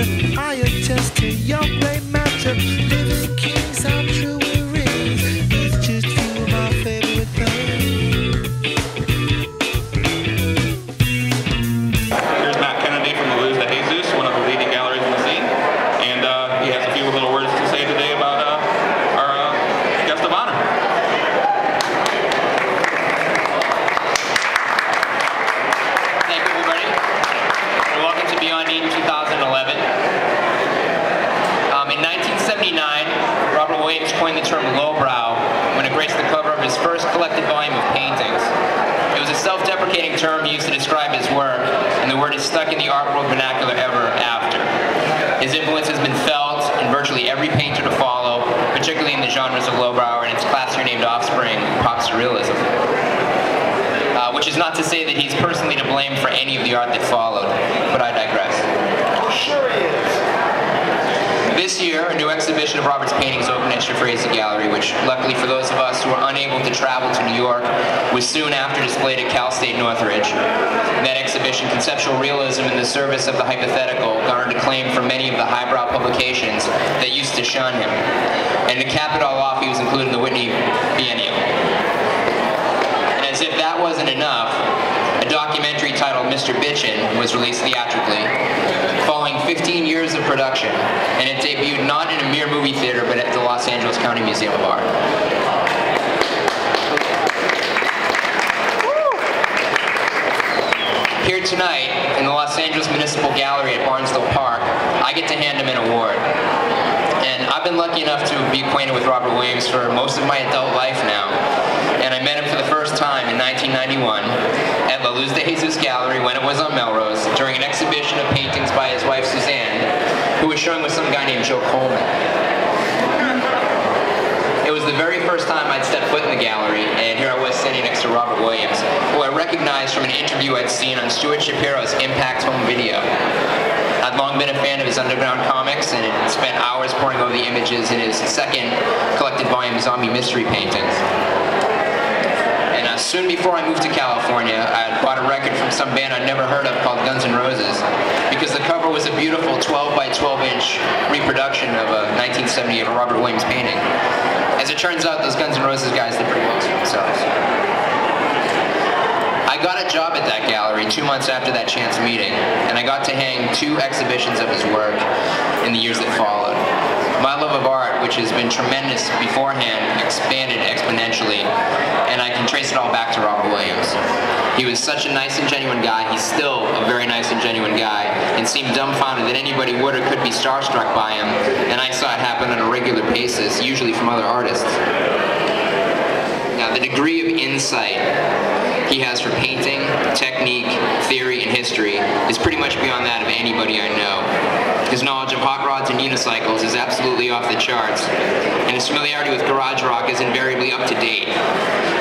stature. I attest to your great matter. Living kings, I'm true with rings. These just few of my favorite things. Here's Matt Kennedy from the Luz de Jesus, one of the leading galleries in the scene. And he has a few little words to say today about our guest of honor. Thank you, everybody. And welcome to Beyond Eden 2011. In 1979, Robert Williams coined the term lowbrow when it graced the cover of his first collected volume of paintings. It was a self-deprecating term used to describe his work, and the word is stuck in the art world vernacular ever after. His influence has been felt in virtually every painter to follow, particularly in the genres of lowbrow and its classier named offspring, pop surrealism. Which is not to say that he's personally to blame for any of the art that followed, but I digress. Sure he is. This year, a new exhibition of Robert's paintings opened at Shafrazy Gallery, which, luckily for those of us who were unable to travel to New York, was soon after displayed at Cal State Northridge. That exhibition, Conceptual Realism in the Service of the Hypothetical, garnered acclaim from many of the highbrow publications that used to shun him. And to cap it all off, he was included in the Whitney Biennial. And as if that wasn't enough, a documentary titled Mr. Bitchin' was released theatrically, following 15 years of production, and it debuted not in a mere movie theater, but at the Los Angeles County Museum of Art. Here tonight, in the Los Angeles Municipal Gallery at Barnsdall Park, I get to hand him an award. And I've been lucky enough to be acquainted with Robert Williams for most of my adult life now. And I met him for the first time in 1991 at La Luz de Jesus Gallery when it was on Melrose during an exhibition of paintings by his wife Suzanne, who was showing with some guy named Joe Coleman. It was the very first time I'd stepped foot in the gallery, and here I was sitting next to Robert Williams, who I recognized from an interview I'd seen on Stuart Shapiro's Impact Home Video. I'd long been a fan of his underground comics and had spent hours poring over the images in his second collected volume, Zombie Mystery Paintings. And soon before I moved to California, I had bought a record from some band I'd never heard of called Guns N' Roses, because the cover was a beautiful 12 by 12 inch reproduction of a 1978 Robert Williams painting. As it turns out, those Guns N' Roses guys did pretty well for themselves. I got a job at that gallery 2 months after that chance meeting, and I got to hang 2 exhibitions of his work in the years that followed. My love of art, which has been tremendous beforehand, expanded exponentially, and I can trace it all back to Robert Williams. He was such a nice and genuine guy. He's still a very nice and genuine guy, and seemed dumbfounded that anybody would or could be starstruck by him, and I saw it happen on a regular basis, usually from other artists. Now, the degree of insight he has for painting, technique, theory, and history is pretty much beyond that of anybody I know. His knowledge of hot rods and unicycles is absolutely off the charts, and his familiarity with garage rock is invariably up to date.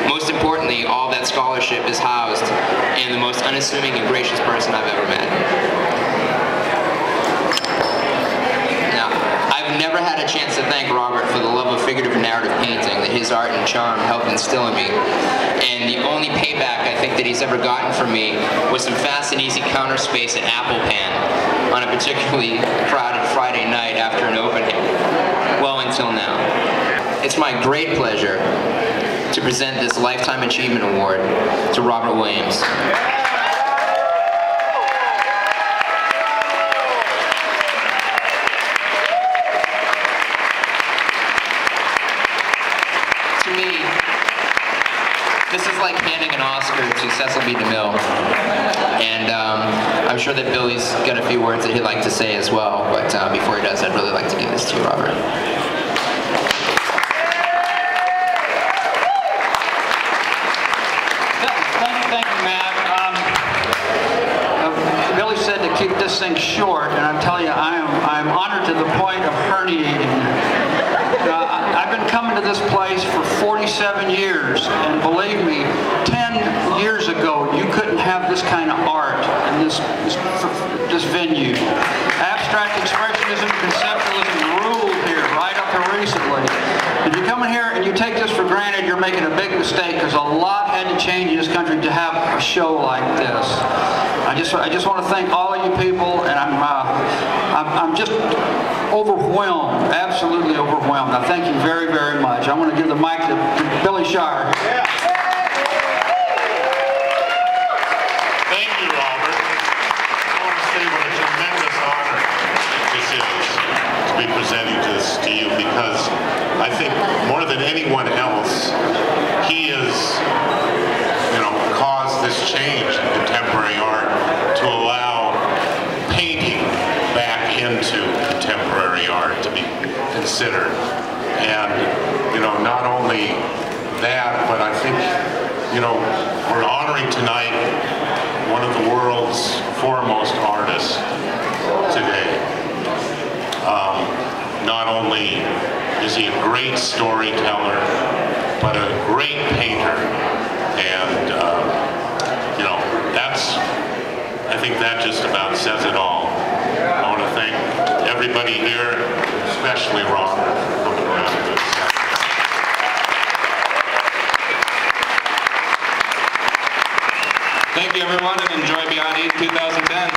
Most importantly, all that scholarship is housed in the most unassuming and gracious person I've ever met. Now, I've never had a chance to thank Robert for the love of figurative and narrative painting that his art and charm helped instill in me. And the only payback I think that he's ever gotten from me was some fast and easy counter space at Apple Pan on a particularly crowded Friday night after an opening. Well, until now. It's my great pleasure to present this Lifetime Achievement Award to Robert Williams. To me, this is like handing an Oscar to Cecil B. DeMille. And I'm sure that Billy's got a few words that he'd like to say as well, but before he does, I'd really like to give this to you, Robert. Thank you, Matt. Billy said to keep this thing short, and I'm telling you, I'm honored to the point of herniating. I've been coming to this place for 47 years, and believe me, 10 years ago, you couldn't have this kind of art in this venue. Abstract expressionism, conceptualism ruled here right up to recently. If you come in here and you take this for granted, you're making a big mistake, because a lot had to change in this country to have a show like this. I just want to thank all of you people, and I'm just overwhelmed, absolutely overwhelmed. I thank you very, very much. I want to give the mic to Billy Shire. Thank you, Robert. I want to say what a tremendous honor this is to be presenting this to you, because I think more than anyone else, he has, caused this change in contemporary art to allow painting back into contemporary art to be considered. And, not only that, but I think, we're honoring tonight one of the world's foremost artists today. Not only is he a great storyteller, but a great painter. And, I think that just about says it all. I want to thank everybody here, especially Robert, for coming around to this. Thank you, everyone, and enjoy Beyond East 2010.